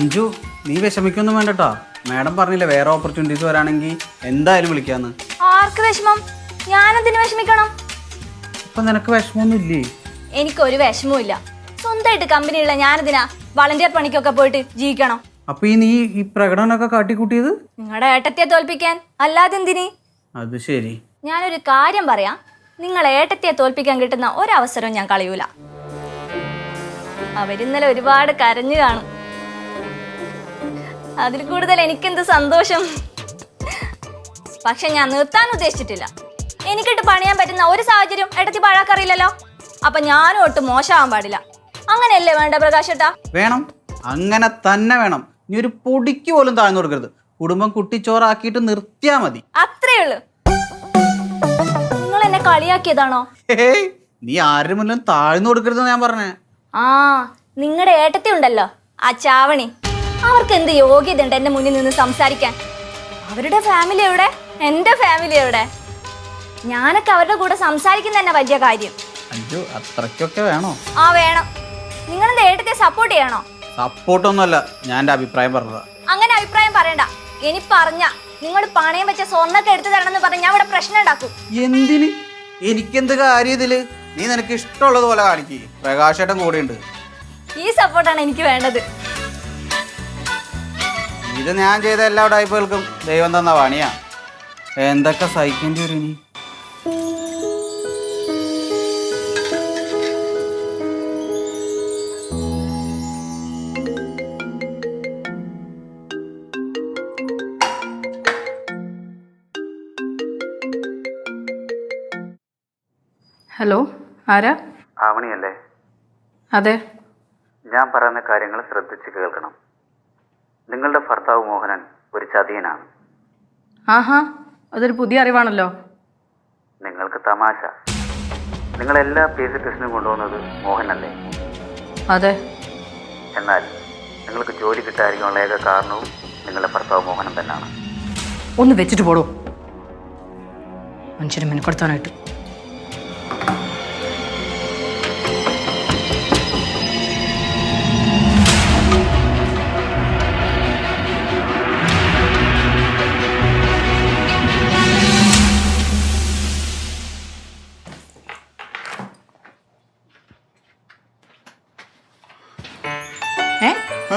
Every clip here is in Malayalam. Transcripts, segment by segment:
അഞ്ജു നീ വിഷമിക്കൊന്നും വേണ്ടട്ടോ. മാഡം പറഞ്ഞില്ലേ വേറെ ഓപ്പർച്യൂണിറ്റീസ് വരാണെങ്കിൽ എന്തായാലും വിളിക്കാന്ന്. ആർക്ക് വിഷമം? ഞാനെന്തിനു വിഷമിക്കണം? ഇപ്പൊ നിനക്ക് വിഷമമൊന്നും ഇല്ലേ? എനിക്കൊരു വിഷമവും ഇല്ല. സ്വന്തമായിട്ട് കമ്പനിയുള്ള ഞാനെന്തിനാ വളണ്ടിയർ പണിക്കൊക്കെ പോയിട്ട് ജീവിക്കണം? അപ്പൊ നീ ഈ പ്രകടനമൊക്കെ കാട്ടിക്കൂട്ടിയത് നിങ്ങളുടെ ഏട്ടത്തിയെ തോൽപ്പിക്കാൻ, അല്ലാതെ എന്തിന്? അത് ശരി. ഞാനൊരു കാര്യം പറയാം, നിങ്ങൾ ഏട്ടത്തിയെ തോൽപ്പിക്കാൻ കിട്ടുന്ന ഒരവസരവും ഞാൻ കളയൂല. അവരിന്നലെ ഒരുപാട് കരഞ്ഞു കാണും. അതിൽ കൂടുതൽ എനിക്കെന്ത് സന്തോഷം. പക്ഷെ ഞാൻ നിർത്താൻ ഉദ്ദേശിച്ചിട്ടില്ല. എനിക്കിട്ട് പണിയാൻ പറ്റുന്ന ഒരു സാഹചര്യം ഏട്ടത്തി പാഴാക്കറിയില്ലല്ലോ. അപ്പൊ ഞാനും ഒട്ടും മോശമാവാൻ പാടില്ല. അങ്ങനെയല്ലേ വേണ്ട പ്രകാശേട്ടാ? വേണം, അങ്ങനെ തന്നെ വേണം. നീ ഒരു പൊടിക്ക് പോലും താഴ്ന്നു കൊടുക്കരുത്. കുടുംബം കുട്ടിച്ചോറാക്കിയിട്ട് നിർത്തിയാ മതി. അത്രേ ഉള്ളു. നിങ്ങൾ എന്നെ കളിയാക്കിയതാണോ? നീ ആരുടെ മുന്നിലും താഴ്ന്നു കൊടുക്കരുതെന്ന് ഞാൻ പറഞ്ഞേ. ആ, നിങ്ങളുടെ ഏട്ടത്തി ഉണ്ടല്ലോ, ആ ചാവണി, അവർക്ക് എന്ത് യോഗ്യത ഉണ്ട് എന്റെ മുന്നിൽ നിന്ന് സംസാരിക്കാൻ? അവരുടെ ഫാമിലി എവിടെ? എന്റെ ഫാമിലി എവിടെ? ഞാനൊക്കെ അവരുടെ കൂടെ സംസാരിക്കുന്ന തന്നെ വലിയ കാര്യം. അയ്യോ, അത്രയ്ക്കൊക്കെ വേണോ? ആ വേണം. നിങ്ങളെന്താ ഏട്ടത്തെ സപ്പോർട്ട് ചെയ്യണോ? സപ്പോർട്ടൊന്നുമല്ല, ഞാൻ എൻ്റെ അഭിപ്രായം പറഞ്ഞതാ. അങ്ങനെ അഭിപ്രായം പറയണ്ട. ഇനി പറഞ്ഞ നിങ്ങൾ പണയം വെച്ച സ്വർണ്ണൊക്കെ എടുത്തു തരണമെന്ന് പറഞ്ഞ് ഞാൻ ഇവിടെ പ്രശ്നം ഉണ്ടാക്കും. എന്തിന്? എനിക്കെന്ത് കാര്യം ഇതില്? നീ നിനക്ക് ഇഷ്ടമുള്ളത് പോലെ കാണിക്ക്. പ്രകാശേട്ടൻ കൂടെയുണ്ട്. ഈ സപ്പോർട്ടാണ് എനിക്ക് വേണ്ടത്. ഇത് ഞാൻ ചെയ്ത എല്ലാ ടൈപ്പുകൾക്കും ദൈവം തന്ന പണിയാ. എന്തൊക്കെ സഹിക്കേണ്ടി വരും ഇനി. ഹലോ, ആരാ? ആവണിയല്ലേ? അതെ. ഞാൻ പറയുന്ന കാര്യങ്ങൾ ശ്രദ്ധിച്ച് കേൾക്കണം. നിങ്ങളുടെ ഭർത്താവ് മോഹനൻ ഒരു ചതിയനാണ്. ആഹാ, അതൊരു പുതിയ അറിവാണല്ലോ. നിങ്ങൾക്ക് തമാശ. നിങ്ങളെല്ലാ പേസ് ടെസ്റ്റിനും കൊണ്ടുപോകുന്നത് മോഹനല്ലേ? അതെ. എന്നാൽ നിങ്ങൾക്ക് ജോലി കിട്ടാതിരിക്കാനുള്ള ഏക കാരണവും നിങ്ങളുടെ ഭർത്താവ് മോഹനൻ തന്നെയാണ്. ഒന്ന് വെച്ചിട്ട് പോടോ, മനുഷ്യനെ മെനക്കെടുത്താനായിട്ട്.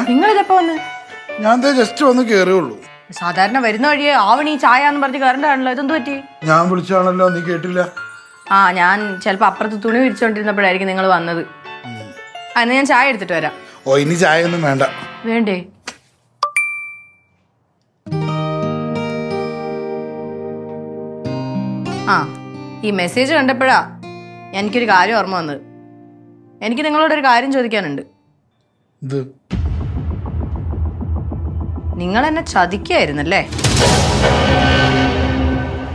നിങ്ങളിതെപ്പോ വന്ന്? ഞാൻ ജസ്റ്റ് വന്ന് കേറിയുള്ളൂ. സാധാരണ വരുന്ന വഴിയെ ആവണി ചായ എന്ന് പറഞ്ഞ് കയറണ്ടാണല്ലോ, ഇതെന്ത് പറ്റി? ഞാൻ വിളിച്ചാണല്ലോ, നീ കേട്ടില്ല? ആ, ഞാൻ ചിലപ്പോ അപ്പുറത്ത് തുണി വിരിച്ചോണ്ടിരുന്നപ്പോഴായിരിക്കും നിങ്ങൾ വന്നത്. എന്നാ ഞാൻ ചായ എടുത്തിട്ട് വരാം. ഓ, ഇനി ചായ ഒന്നും വേണ്ട. വേണ്ടേ? ആ, ഈ മെസ്സേജ് കണ്ടപ്പോഴാ എനിക്കൊരു കാര്യം ഓർമ്മ വന്നത്. എനിക്ക് നിങ്ങളോടൊരു കാര്യം ചോദിക്കാനുണ്ട്. ഇത് നിങ്ങൾ എന്നെ ചതിക്കായിരുന്നല്ലേ?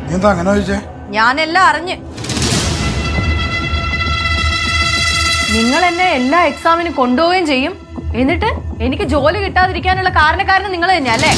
നീ എന്താ അങ്ങനെ ചോദിച്ചേ? ഞാനെല്ലാം അറിഞ്ഞ്. നിങ്ങൾ എന്നെ എല്ലാ എക്സാമിനും കൊണ്ടുപോവുകയും ചെയ്യും, എന്നിട്ട് എനിക്ക് ജോലി കിട്ടാതിരിക്കാനുള്ള കാരണക്കാരനും നിങ്ങൾ തന്നെയല്ലേ?